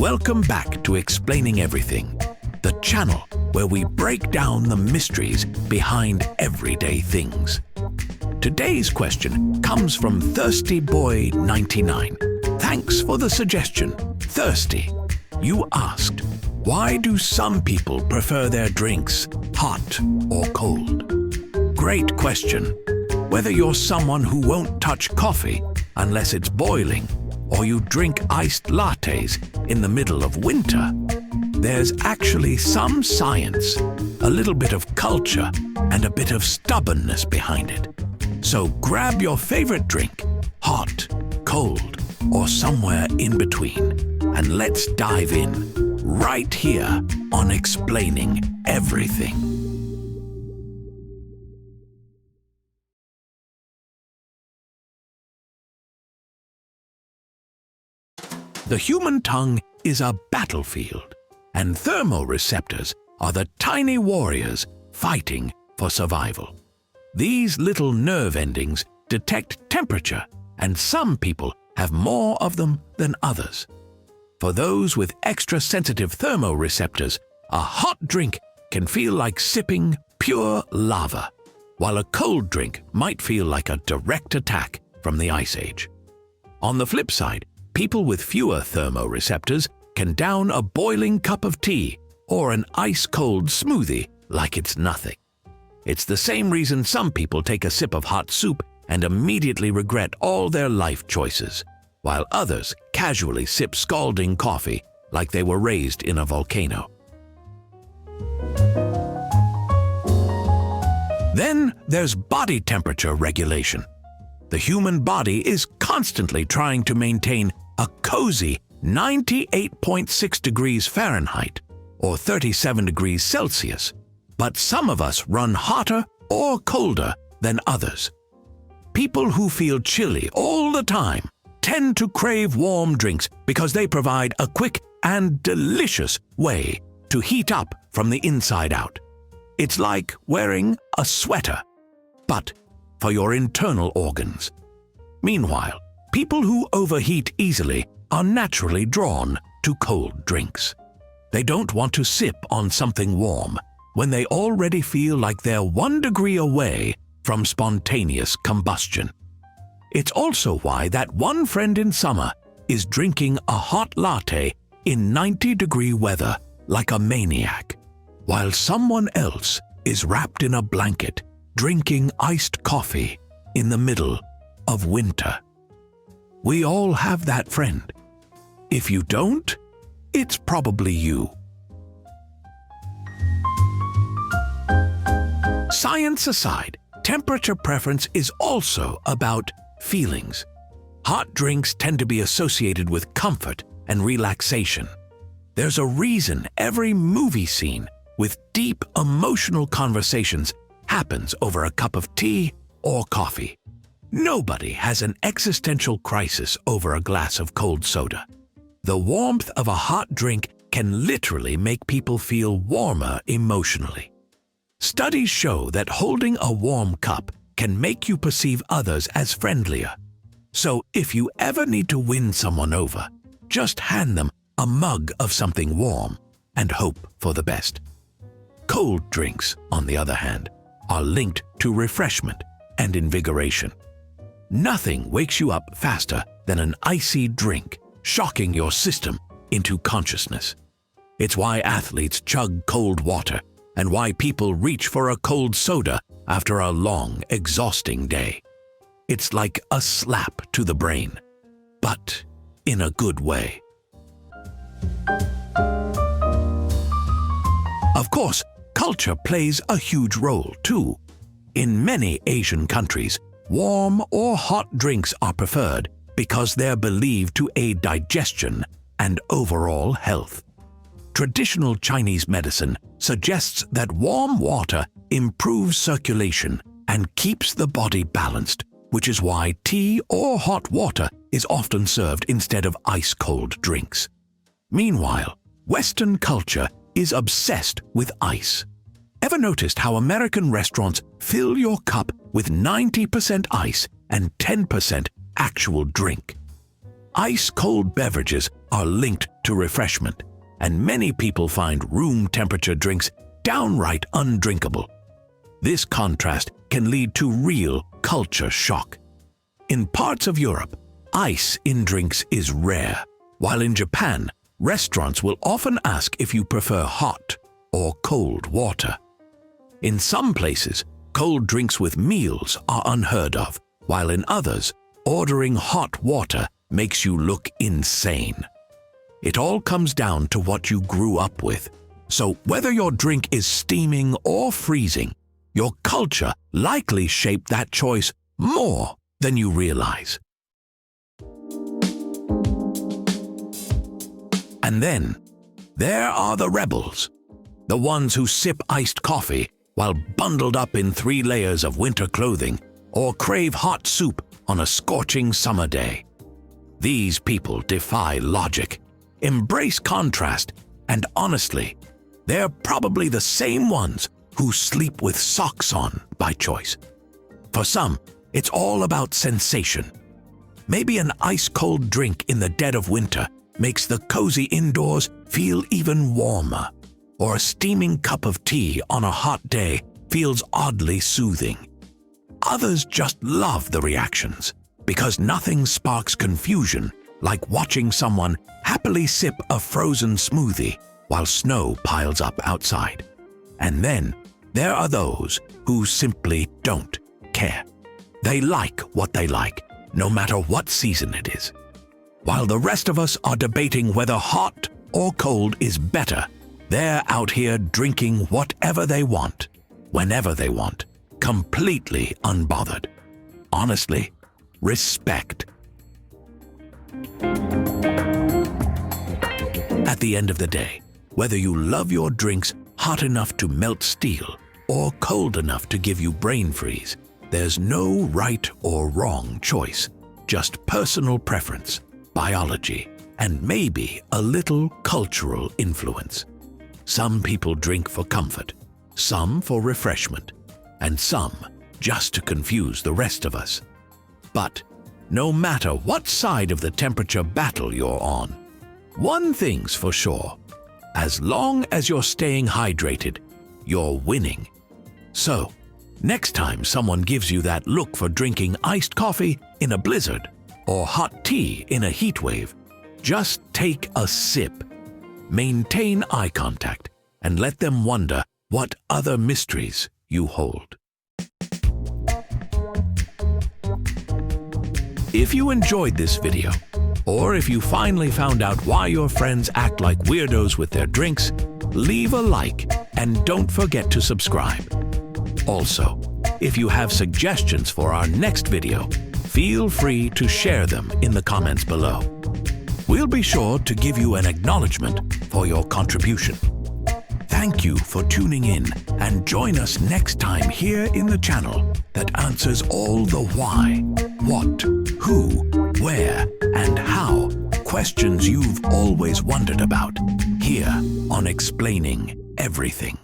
Welcome back to Explaining Everything, the channel where we break down the mysteries behind everyday things. Today's question comes from Thirsty Boy 99. Thanks for the suggestion, Thirsty. You asked, why do some people prefer their drinks hot or cold? Great question. Whether you're someone who won't touch coffee unless it's boiling, or you drink iced lattes in the middle of winter, there's actually some science, a little bit of culture, and a bit of stubbornness behind it. So grab your favorite drink, hot, cold, or somewhere in between, and let's dive in, right here on Explaining Everything. The human tongue is a battlefield, and thermoreceptors are the tiny warriors fighting for survival. These little nerve endings detect temperature, and some people have more of them than others. For those with extra sensitive thermoreceptors, a hot drink can feel like sipping pure lava, while a cold drink might feel like a direct attack from the Ice Age. On the flip side, people with fewer thermoreceptors can down a boiling cup of tea or an ice-cold smoothie like it's nothing. It's the same reason some people take a sip of hot soup and immediately regret all their life choices, while others casually sip scalding coffee like they were raised in a volcano. Then there's body temperature regulation. The human body is constantly trying to maintain a cozy 98.6 degrees Fahrenheit or 37 degrees Celsius, but some of us run hotter or colder than others. People who feel chilly all the time tend to crave warm drinks because they provide a quick and delicious way to heat up from the inside out. It's like wearing a sweater, but for your internal organs. Meanwhile, people who overheat easily are naturally drawn to cold drinks. They don't want to sip on something warm when they already feel like they're 1 degree away from spontaneous combustion. It's also why that one friend in summer is drinking a hot latte in 90-degree weather like a maniac, while someone else is wrapped in a blanket drinking iced coffee in the middle of winter. We all have that friend. If you don't, it's probably you. Science aside, temperature preference is also about feelings. Hot drinks tend to be associated with comfort and relaxation. There's a reason every movie scene with deep emotional conversations happens over a cup of tea or coffee. Nobody has an existential crisis over a glass of cold soda. The warmth of a hot drink can literally make people feel warmer emotionally. Studies show that holding a warm cup can make you perceive others as friendlier. So if you ever need to win someone over, just hand them a mug of something warm and hope for the best. Cold drinks, on the other hand, are linked to refreshment and invigoration. Nothing wakes you up faster than an icy drink, shocking your system into consciousness. It's why athletes chug cold water and why people reach for a cold soda after a long, exhausting day. It's like a slap to the brain, but in a good way. Of course, culture plays a huge role too. In many Asian countries, warm or hot drinks are preferred because they're believed to aid digestion and overall health. Traditional Chinese medicine suggests that warm water improves circulation and keeps the body balanced, which is why tea or hot water is often served instead of ice-cold drinks. Meanwhile, Western culture is obsessed with ice. Ever noticed how American restaurants fill your cup with 90% ice and 10% actual drink? ice-cold beverages are linked to refreshment, and many people find room temperature drinks downright undrinkable. This contrast can lead to real culture shock. In parts of Europe, ice in drinks is rare, while in Japan, restaurants will often ask if you prefer hot or cold water. In some places, cold drinks with meals are unheard of, while in others, ordering hot water makes you look insane. It all comes down to what you grew up with. So whether your drink is steaming or freezing, your culture likely shaped that choice more than you realize. And then, there are the rebels, the ones who sip iced coffee while bundled up in 3 layers of winter clothing or crave hot soup on a scorching summer day. These people defy logic, embrace contrast, and honestly, they're probably the same ones who sleep with socks on by choice. For some, it's all about sensation. Maybe an ice-cold drink in the dead of winter makes the cozy indoors feel even warmer, or a steaming cup of tea on a hot day feels oddly soothing. Others just love the reactions, because nothing sparks confusion like watching someone happily sip a frozen smoothie while snow piles up outside. And then there are those who simply don't care. They like what they like, no matter what season it is. While the rest of us are debating whether hot or cold is better, they're out here drinking whatever they want, whenever they want, completely unbothered. Honestly, respect. At the end of the day, whether you love your drinks hot enough to melt steel or cold enough to give you brain freeze, there's no right or wrong choice, just personal preference, biology, and maybe a little cultural influence. Some people drink for comfort, some for refreshment, and some just to confuse the rest of us. But no matter what side of the temperature battle you're on, one thing's for sure: as long as you're staying hydrated, you're winning. So, next time someone gives you that look for drinking iced coffee in a blizzard or hot tea in a heat wave, just take a sip, maintain eye contact, and let them wonder what other mysteries you hold. If you enjoyed this video, or if you finally found out why your friends act like weirdos with their drinks, leave a like and don't forget to subscribe. Also, if you have suggestions for our next video, feel free to share them in the comments below. We'll be sure to give you an acknowledgement for your contribution. Thank you for tuning in, and join us next time here in the channel that answers all the why, what, who, where, and how questions you've always wondered about, here on Explaining Everything.